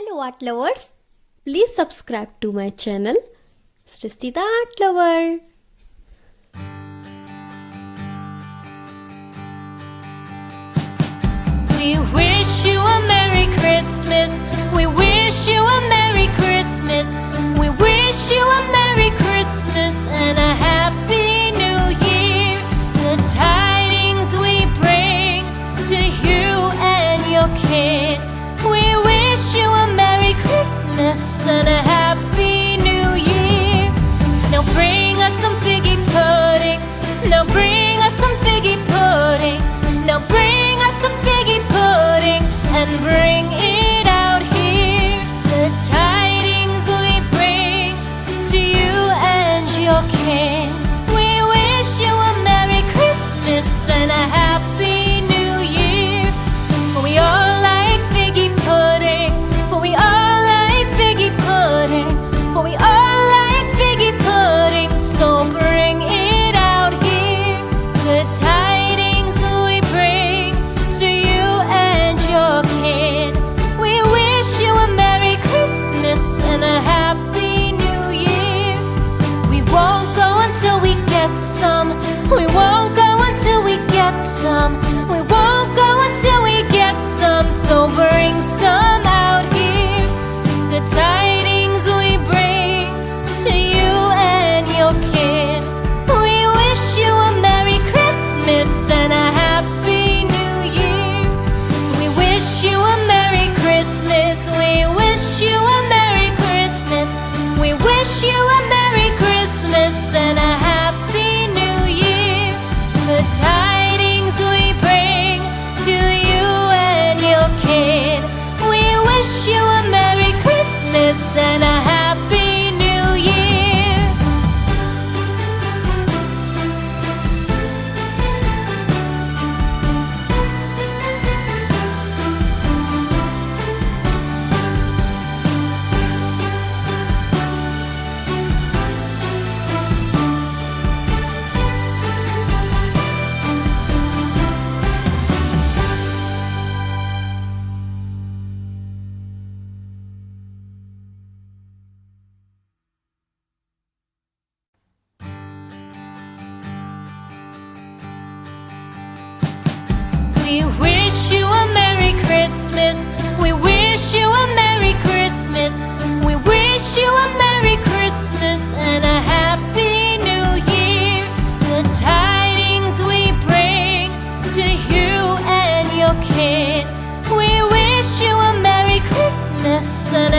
Hello art lovers, please subscribe to my channel Shrishti the Art Lover. We wish you a Merry Christmas. We wish you a Merry Christmas. We wish you a Merry Christmas and a Happy New Year. The tidings we bring to you and your kid. We wish you a Merry Christmas and a Happy New Year. Now bring us some figgy pudding. Now bring us some figgy pudding. Now bring us some figgy pudding and bring it out here. The tidings we bring to you and your kin. We wish you a Merry Christmas and a Happy New Year. For we all like figgy pudding. For we all like figgy pudding. For we all like figgy pudding. So bring it out here. The tidings we bring to you and your kid. We wish you a Merry Christmas and a Happy New Year. We won't go until we get some. We won't go until we get some. We won't go until we get some. So bring some out here. The tidings we bring to you and your kid. We wish you a Merry Christmas and a Happy New Year. We wish you a Merry Christmas. We wish you a Merry Christmas. We wish you a Merry Christmas and a Happy New Year. The tidings we bring to you and your kid. We wish you a Merry Christmas and a Happy New Year. We wish you a Merry Christmas. We wish you a Merry Christmas. We wish you a Merry Christmas and a Happy New Year. The tidings we bring to you and your kid. We wish you a Merry Christmas and